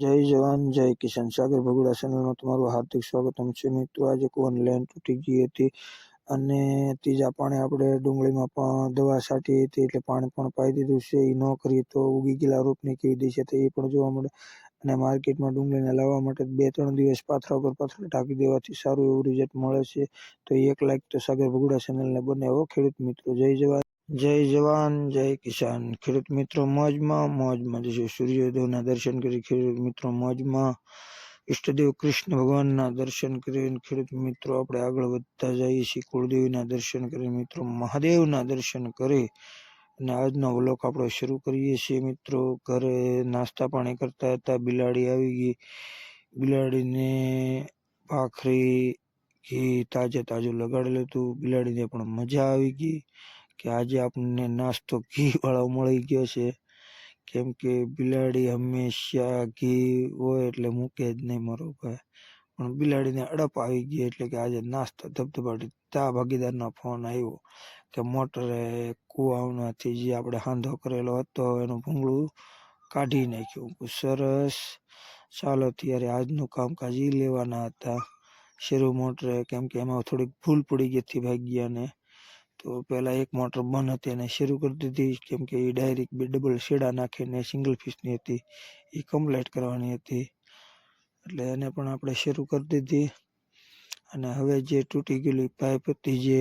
જય જવાન જય કિસાન. સાગર ભગુડા ચેનલમાં તમારું હાર્દિક સ્વાગતમ છે મિત્રો. આજે ઓનલાઈન તૂટી ગઈ હતી અને ત્રીજા પાણી આપણે ડુંગળીમાં પણ દવા છાંટી હતી, એટલે પાણી પણ પાઈ દીધું છે. એ ન કરીએ તો ઉગી ગયેલા રોપની કેવી દિશે તો એ પણ જોવા મળે. અને માર્કેટમાં ડુંગળીને લાવવા માટે 2-3 દિવસ પાથરા ઉપર પાથરા ઢાંકી દેવાથી સારું એવું રિઝલ્ટ મળે છે. તો એક લાઈક તો સાગર ભગુડા ચેનલને બનાવો ખેડૂત મિત્રો. જય જવાન જય કિસાન. ખેડૂત મિત્રો મોજમાં જશે. સૂર્યોદયના દર્શન કરી ખેડૂત મિત્રો મોજમાં. ઈષ્ટદેવ કૃષ્ણ ભગવાનના દર્શન કરીને ખેડૂત મિત્રો આપણે આગળ વધતા જઈએ છીએ. કુળદેવીના દર્શન કરી મિત્રો મહાદેવના દર્શન કરી અને આજનો વ્લોગ આપણે શરૂ કરીએ છીએ મિત્રો. ઘરે નાસ્તા પાણી કરતા હતા, બિલાડી આવી ગઈ. બિલાડીને ભાખરી ઘી તાજું લગાડેલું હતું. બિલાડીને પણ મજા આવી ગઈ કે આજે આપણને નાસ્તો ઘી વાળો મળી ગયો છે. કેમ કે બિલાડી હંમેશા ઘી હોય એટલે મૂકે જ નહીં મારો ભાઈ. પણ બિલાડીને અડપ આવી ગઈ એટલે કે આજે નાસ્તો ધબધબાટી. તા ભાગીદારનો ફોન આવ્યો કે મોટરે કુવામાંથી જે આપણે હાંધો કરેલો હતો એનું ભૂંગળું કાઢી નાખ્યું. સરસ, ચાલો ત્યારે આજનું કામકાજ ઈ લેવાના હતા. શેરુ મોટરે, કેમ કે એમાં થોડીક ભૂલ પડી ગઈ હતી ભાગ્યાને. તો પહેલા એક મોટર બંધ હતી એને શરૂ કરી દીધી, કેમ કે એ ડાયરેક્ટ ડબલ શેડા નાખીને સિંગલ ફીસની હતી, એ કમ્પ્લીટ કરવાની હતી. એટલે એને પણ આપણે શરૂ કરી દીધી. અને હવે જે તૂટી ગયેલી પાઇપ હતી, જે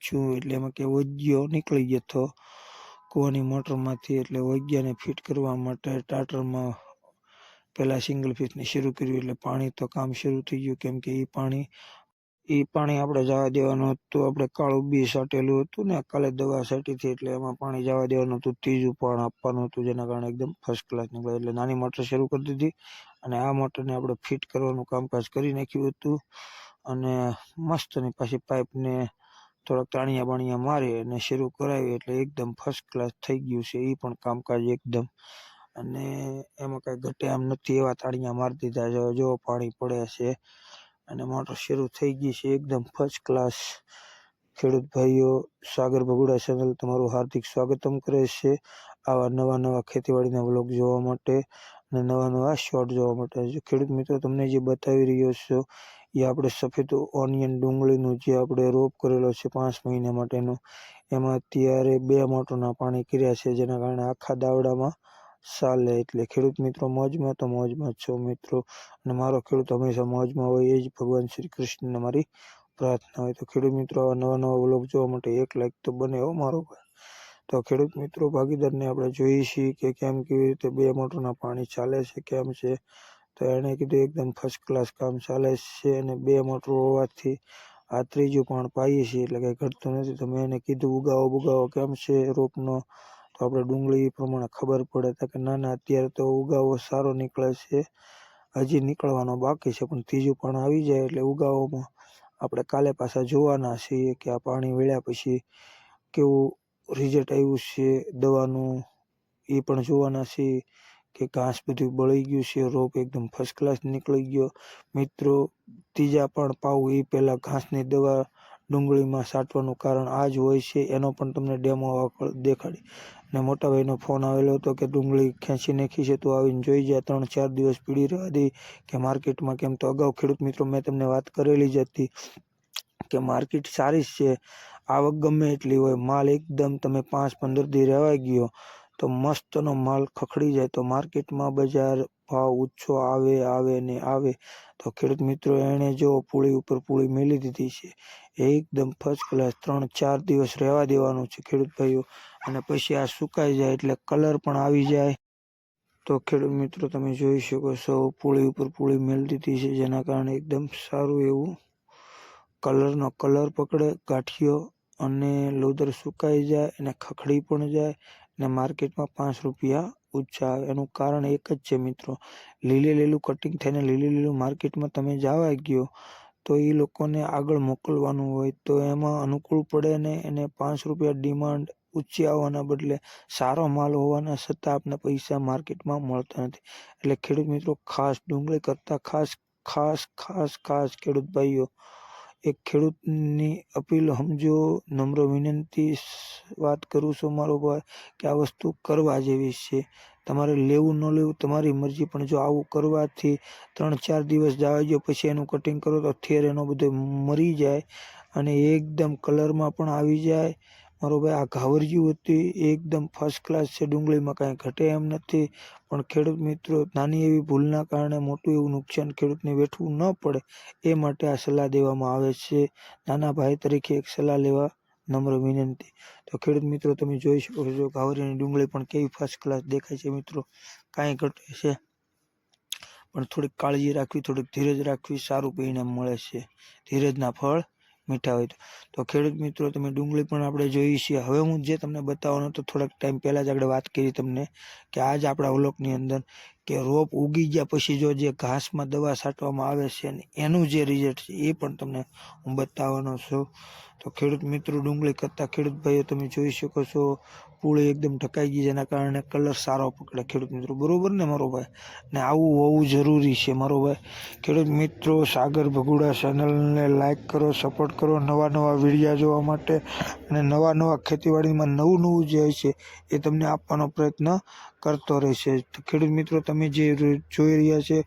છું એટલે એમાં કે વજ્યો નીકળી ગયો હતો કૂવાની મોટરમાંથી. એટલે વજ્યાને ફિટ કરવા માટે ટાટરમાં પહેલાં સિંગલ ફીસની શરૂ કર્યું. એટલે પાણી તો કામ શરૂ થઈ ગયું, કેમ કે એ પાણી આપણે જવા દેવાનું હતું. આપણે કાળું બી સાટેલું હતું ને, કાલે દવા છાંટી હતી એટલે એમાં પાણી જવા દેવાનું હતું. ત્રીજું પણ આપવાનું હતું, જેના કારણે એકદમ ફર્સ્ટ ક્લાસ નીકળે. એટલે નાની મોટર શરૂ કરી દીધી અને આ મોટરને આપણે ફિટ કરવાનું કામકાજ કરી નાખ્યું હતું. અને મસ્તની પાછી પાઇપને થોડાક તાણિયા બાણિયા મારી અને શરૂ કરાવી એટલે એકદમ ફર્સ્ટ ક્લાસ થઈ ગયું છે એ પણ કામકાજ એકદમ. અને એમાં કાંઈ ઘટે એમ નથી, એવા તાળિયા મારી દીધા. જો પાણી પડે છે અને મોટર શરૂ થઈ ગઈ છે એકદમ ફર્સ્ટ ક્લાસ. ખેડૂત ભાઈઓ, સાગર ભગુડા ચેનલ તમારું હાર્દિક સ્વાગતમ કરે છે આવા નવા ખેતીવાડીના વ્લોગ જોવા માટે અને નવા શોર્ટ જોવા માટે. ખેડૂત મિત્રો, તમને જે બતાવી રહ્યો છું એ આપણે સફેદ ઓનિયન ડુંગળીનું જે આપણે રોપ કરેલો છે 5 મહિના માટેનો, એમાં અત્યારે 2 મોટરના પાણી કર્યા છે, જેના કારણે આખા દાવડામાં ચાલે. એટલે ખેડૂત મિત્રો મોજમાં તો મોજમાં છો મિત્રો. અને મારો ખેડૂત હંમેશા મોજમાં હોય એ જ ભગવાન શ્રી કૃષ્ણને મારી પ્રાર્થના હોય. તો ખેડૂત મિત્રો આવા નવા વ્લોગ જોવા માટે એક લાઈક તો બને હો મારો ભાઈ. તો ખેડૂત મિત્રો ભાગીદારને આપણે જોઈએ છીએ કે કેવી રીતે 2 મોટરના પાણી ચાલે છે, કેમ છે. તો એણે કીધું એકદમ ફર્સ્ટ ક્લાસ કામ ચાલે છે. અને 2 મોટર હોવાથી આ ત્રીજું પણ પાઈએ છીએ એટલે કંઈ ઘટતું નથી. તો મેં એને કીધું ઉગાવો કેમ છે રોપનો. તો આપણે ડુંગળી પ્રમાણે ખબર પડે કે ના અત્યારે તો ઉગાવો સારો નીકળે છે, હજી નીકળવાનો બાકી છે, પણ ત્રીજું પણ આવી જાય એટલે ઉગાવોમાં આપણે કાલે પાછા જોવાના છીએ કે આ પાણી વેળ્યા પછી કેવું રિઝલ્ટ આવ્યું છે દવાનું. એ પણ જોવાના છીએ કે ઘાસ બધું બળી ગયું છે, રોપ એકદમ ફર્સ્ટ ક્લાસ નીકળી ગયો. મિત્રો ત્રીજા પણ પાવું એ પહેલાં ઘાસની દવા ડુંગળીમાં છાંટવાનું કારણ આ જ હોય છે. એનો પણ તમને ડેમો દેખાડી. અને મોટા ભાઈનો ફોન આવેલો હતો કે ડુંગળી ખેંચી નાખી છે, તો આવીને જોઈ જાય. 3-4 દિવસ પીડી રહેવા દે કે માર્કેટમાં. કેમ તો અગાઉ ખેડૂત મિત્રો મેં તમને વાત કરેલી જ હતી કે માર્કેટ સારી છે, આવક ગમે એટલી હોય, માલ એકદમ તમે 5-15 દી રહેવા ગયો તો મસ્તનો માલ ખખડી જાય. તો માર્કેટમાં બજાર ભાવ ઊંચો આવે. તો ખેડૂત મિત્રો એણે જો પૂળી ઉપર પૂળી મેલી દીધી છે, એકદમ ફર્સ્ટ ક્લાસ. 3-4 દિવસ રહેવા દેવાનું છે ખેડૂત ભાઈઓ. અને પછી આ સુકાઈ જાય એટલે કલર પણ આવી જાય. તો ખેડૂત મિત્રો તમે જોઈ શકો છો, પૂળી ઉપર પૂળી મેલી દીધી છે, જેના કારણે એકદમ સારું એવું કલરનો કલર પકડે ગાંઠિયો અને લોદર સુકાઈ જાય અને ખખડી પણ જાય અને માર્કેટમાં 5 રૂપિયા ઊંચા આવે. એનું કારણ એક જ છે મિત્રો, લીલું કટિંગ થઈને લીલું માર્કેટમાં તમે જવા ગયો તો એ લોકોને આગળ મોકલવાનું હોય તો એમાં અનુકૂળ પડે ને. એને 5 રૂપિયા ડિમાન્ડ ઊંચી આવવાના બદલે સારો માલ હોવાના છતાં આપણે પૈસા માર્કેટમાં મળતા નથી. એટલે ખેડૂત મિત્રો ખાસ ડુંગળી કરતા ખાસ ખેડૂત ભાઈઓ એક ખેડૂતની અપીલ સમજો, નમ્ર વિનંતી વાત કરું છું મારો ભાઈ કે આ વસ્તુ કરવા જેવી છે. તમારે લેવું ન લેવું તમારી મરજી, પણ જો આવું કરવાથી 3-4 દિવસ જવા દો, પછી એનું કટિંગ કરો તો થેર એનો બધો મરી જાય અને એકદમ કલરમાં પણ આવી જાય મારો ભાઈ. આ ઘાવરિયું હતી એકદમ ફર્સ્ટ ક્લાસ છે, ડુંગળીમાં કાંઈ ઘટે એમ નથી. પણ ખેડૂત મિત્રો નાની એવી ભૂલના કારણે મોટું એવું નુકસાન ખેડૂતને વેઠવું ન પડે એ માટે આ સલાહ દેવામાં આવે છે. નાના ભાઈ તરીકે એક સલાહ લેવા નમ્ર વિનંતી. તો ખેડૂત મિત્રો તમે જોઈ શકો છો ઘાવરિયાની ડુંગળી પણ કેવી ફર્સ્ટ ક્લાસ દેખાય છે મિત્રો. કાંઈ ઘટે છે પણ થોડીક કાળજી રાખવી, થોડીક ધીરજ રાખવી, સારું પરિણામ મળે છે. ધીરજના ફળ મીઠા હોય તો ખેડૂત મિત્રો તમે ડુંગળી પણ આપણે જોઈ છીએ. હવે હું જે તમને બતાવવાનો તો થોડાક ટાઈમ પહેલાં જ આપણે વાત કરી તમને કે આજ આપણા વ્લોગની અંદર કે રોપ ઉગી ગયા પછી જો જે ઘાસમાં દવા છાંટવામાં આવે છે ને એનું જે રિઝલ્ટ છે એ પણ તમને હું બતાવવાનો છું. તો ખેડૂત મિત્રો ડુંગળી કરતા ખેડૂત ભાઈઓ તમે જોઈ શકો છો પૂળી એકદમ ઢકાઈ ગઈ, જેના કારણે કલર સારો પકડે ખેડૂત મિત્રો. બરોબર ને મારો ભાઈ? ને આવું હોવું જરૂરી છે મારો ભાઈ. ખેડૂત મિત્રો સાગર ભગુડા ચેનલને લાઈક કરો, સપોર્ટ કરો નવા વિડીયા જોવા માટે, અને નવા ખેતીવાડીમાં નવું જે હોય છે એ તમને આપવાનો પ્રયત્ન કરતો રહેશે. તો ખેડૂત મિત્રો તમે જે જોઈ રહ્યા છે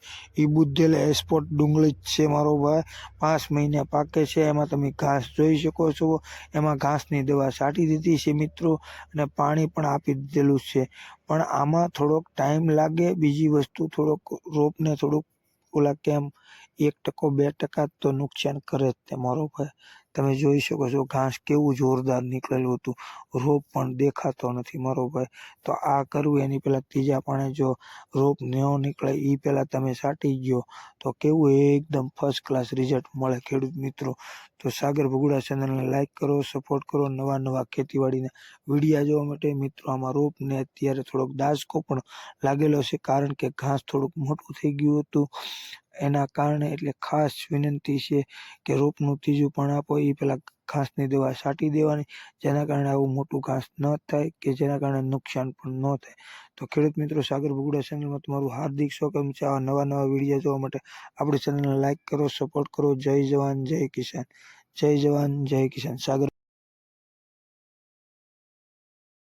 એ બુદ્ધેલ એક્સપોર્ટ ડુંગળી જ છે મારો ભાઈ. 5 મહિને પાકે છે. એમાં તમે ઘાસ જોઈ શકો છો, એમાં ઘાસની દવા છાંટી દીધી છે મિત્રો, અને પાણી પણ આપી દીધેલું છે. પણ આમાં થોડોક ટાઈમ લાગે. બીજી વસ્તુ થોડોક રોપને થોડુંક ઓલા કેમ 1%-2% તો નુકસાન કરે જ તે મારો ભાઈ. તમે જોઈ શકો છો ઘાસ કેવું જોરદાર નીકળેલું હતું, રોપ પણ દેખાતો નથી મારો ભાઈ. તો આ કરવું એની પહેલાં ત્રીજા પાણે જો રોપ ન નીકળે એ પહેલાં તમે છાંટી ગયો તો કેવું એકદમ ફર્સ્ટ ક્લાસ રિઝલ્ટ મળે ખેડૂત મિત્રો. તો સાગર ભગુડા ચેનલને લાઈક કરો, સપોર્ટ કરો નવા ખેતીવાડીના વિડીયા જોવા માટે મિત્રો. આમાં રોપને અત્યારે થોડોક દાસકો પણ લાગેલો છે, કારણ કે ઘાસ થોડુંક મોટું થઈ ગયું હતું એના કારણે. એટલે ખાસ વિનંતી છે કે રોપનું ત્રીજું પણ આપો એ પહેલાં ઘાસની દવા છાંટી દેવાની, જેના કારણે આવું મોટું ઘાસ ન થાય કે જેના કારણે નુકસાન પણ ન થાય. તો ખેડૂત મિત્રો સાગર ભગુડા ચેનલમાં તમારું હાર્દિક સ્વાગત છે. આવા નવા વિડીયો જોવા માટે આપણી ચેનલને લાઈક કરો, સપોર્ટ કરો. જય જવાન જય કિસાન, જય જવાન જય કિસાન. સાગર